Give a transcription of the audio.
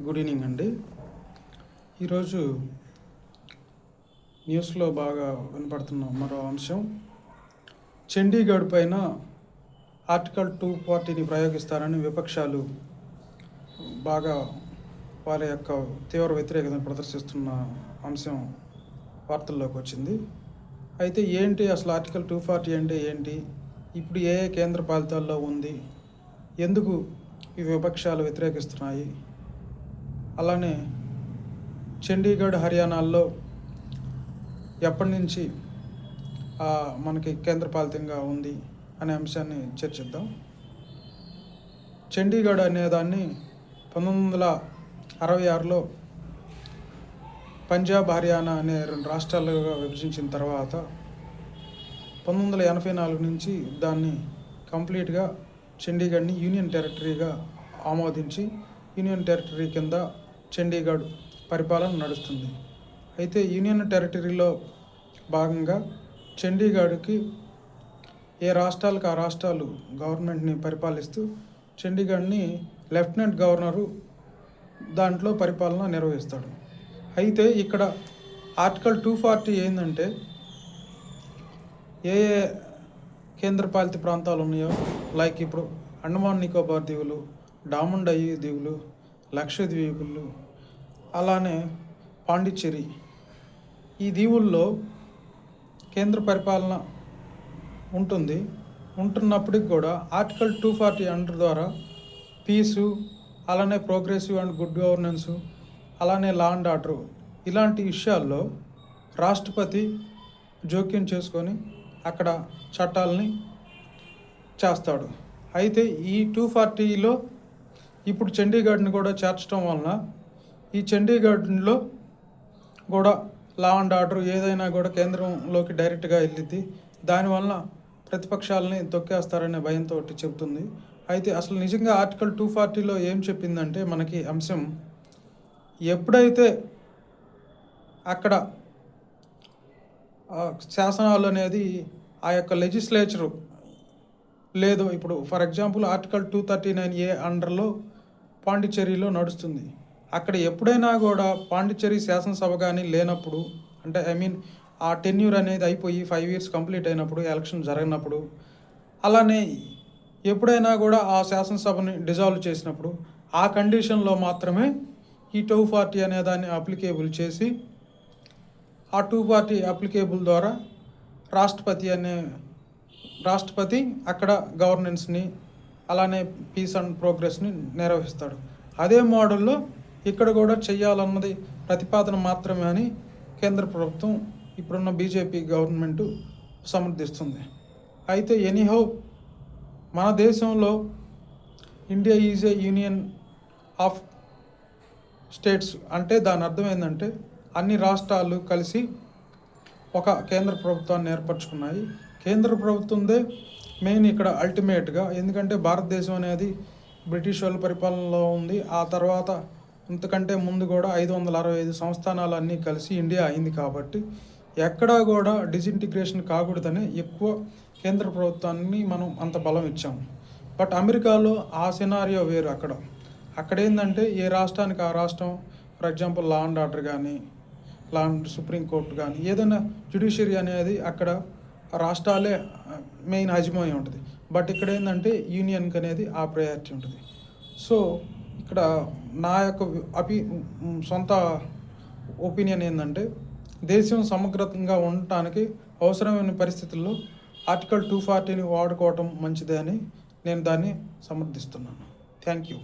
Good evening అండి. ఈరోజు న్యూస్లో బాగా వినపడుతున్న మరో అంశం, చండీగఢ్ పైన ఆర్టికల్ 240ని ప్రయోగిస్తారని విపక్షాలు బాగా వారి యొక్క తీవ్ర వ్యతిరేకతను ప్రదర్శిస్తున్న అంశం వార్తల్లోకి వచ్చింది. అయితే ఏంటి అసలు ఆర్టికల్ 240 అంటే ఏంటి, ఇప్పుడు ఏ కేంద్ర పాలితాల్లో ఉంది, ఎందుకు ఈ విపక్షాలు వ్యతిరేకిస్తున్నాయి, అలానే చండీగఢ్ హర్యానాల్లో ఎప్పటి నుంచి మనకి కేంద్రపాలితంగా ఉంది అనే అంశాన్ని చర్చిద్దాం. చండీగఢ్ అనేదాన్ని 1966లో పంజాబ్, హర్యానా అనే 2 రాష్ట్రాలుగా విభజించిన తర్వాత 1984 నుంచి దాన్ని కంప్లీట్గా చండీగఢ్ని యూనియన్ టెరిటరీగా ఆమోదించి యూనియన్ టెరిటరీ కింద చండీగఢ్ పరిపాలన నడుస్తుంది. అయితే యూనియన్ టెరిటరీలో భాగంగా చండీగఢ్కి ఏ రాష్ట్రాలకు ఆ రాష్ట్రాలు గవర్నమెంట్ని పరిపాలిస్తూ చండీగఢ్ని లెఫ్టినెంట్ గవర్నరు దాంట్లో పరిపాలన నిర్వహిస్తాడు. అయితే ఇక్కడ ఆర్టికల్ 240 ఏంటంటే, ఏ ఏ కేంద్రపాలిత ప్రాంతాలు ఉన్నాయో, లైక్ ఇప్పుడు అండమాన్ నికోబార్ దీవులు, డామన్ డయ్యూ దీవులు, లక్షద్వీపులు, అలానే పాండిచ్చేరి, ఈ దీవుల్లో కేంద్ర పరిపాలన ఉంటున్నప్పటికి కూడా ఆర్టికల్ 240 అండర్ ద్వారా పీసు, అలానే ప్రోగ్రెసివ్ అండ్ గుడ్ గవర్నెన్సు, అలానే లా అండ్ ఆర్డరు, ఇలాంటి విషయాల్లో రాష్ట్రపతి జోక్యం చేసుకొని అక్కడ చట్టాలని చేస్తాడు. అయితే ఈ 240లో ఇప్పుడు చండీగఢ్ని కూడా చేర్చడం వలన ఈ చండీగఢ్లో కూడా లా అండ్ ఆర్డర్ ఏదైనా కూడా కేంద్రంలోకి డైరెక్ట్గా వెళ్ళిద్ది. దానివల్ల ప్రతిపక్షాలని తొక్కేస్తారనే భయంతో చెబుతుంది. అయితే అసలు నిజంగా ఆర్టికల్ 240లో ఏం చెప్పిందంటే, మనకి అంశం ఎప్పుడైతే అక్కడ శాసనాలు అనేది ఆ యొక్క లెజిస్లేచరు లేదు, ఇప్పుడు ఫర్ ఎగ్జాంపుల్ ఆర్టికల్ 239A అండర్లో పాండిచ్చేరిలో నడుస్తుంది. అక్కడ ఎప్పుడైనా కూడా పాండిచ్చేరి శాసనసభ కానీ లేనప్పుడు, అంటే ఆ టెన్యూర్ అనేది అయిపోయి 5 years కంప్లీట్ అయినప్పుడు, ఎలక్షన్ జరిగినప్పుడు, అలానే ఎప్పుడైనా కూడా ఆ శాసనసభని డిజాల్వ్ చేసినప్పుడు, ఆ కండిషన్లో మాత్రమే ఈ 240 అనే దాన్ని అప్లికేబుల్ చేసి, ఆ 240 అప్లికేబుల్ ద్వారా రాష్ట్రపతి అక్కడ గవర్నెన్స్ని, అలానే పీస్ అండ్ ప్రోగ్రెస్ని నిర్వహిస్తాడు. అదే మోడల్లో ఇక్కడ కూడా చెయ్యాలన్నది ప్రతిపాదన మాత్రమే అని కేంద్ర ప్రభుత్వం, ఇప్పుడున్న బీజేపీ గవర్నమెంటు సమర్థిస్తుంది. అయితే ఎనీహౌ, మన దేశంలో India is A union of states అంటే దాని అర్థం ఏంటంటే, అన్ని రాష్ట్రాలు కలిసి ఒక కేంద్ర ప్రభుత్వాన్ని ఏర్పరచుకున్నాయి. కేంద్ర ప్రభుత్వందే మెయిన్ ఇక్కడ అల్టిమేట్గా, ఎందుకంటే భారతదేశం అనేది బ్రిటిష్ వాళ్ళ పరిపాలనలో ఉంది. ఆ తర్వాత ఇంతకంటే ముందు కూడా 565 సంస్థానాలు అన్నీ కలిసి ఇండియా అయింది. కాబట్టి ఎక్కడా కూడా డిజింటిగ్రేషన్ కాకూడదని ఎక్కువ కేంద్ర ప్రభుత్వాన్ని మనం అంత బలం ఇచ్చాము. బట్ అమెరికాలో ఆ సినారియో వేరు. అక్కడ ఏంటంటే ఏ రాష్ట్రానికి ఆ రాష్ట్రం, for example law and order కానీ, సుప్రీంకోర్టు కానీ, ఏదైనా జ్యుడిషియరీ అనేది అక్కడ రాష్ట్రాలే మెయిన్ హజిమోని ఉంటుంది. బట్ ఇక్కడ ఏంటంటే యూనియన్కి అనేది ఆ ప్రయారిటీ ఉంటుంది. సో ఇక్కడ నా యొక్క సొంత ఒపీనియన్ ఏంటంటే, దేశం సమగ్రంగా ఉండటానికి అవసరమైన పరిస్థితుల్లో ఆర్టికల్ 240ని వాడుకోవటం మంచిదే అని నేను దాన్ని సమర్థిస్తున్నాను. Thank you.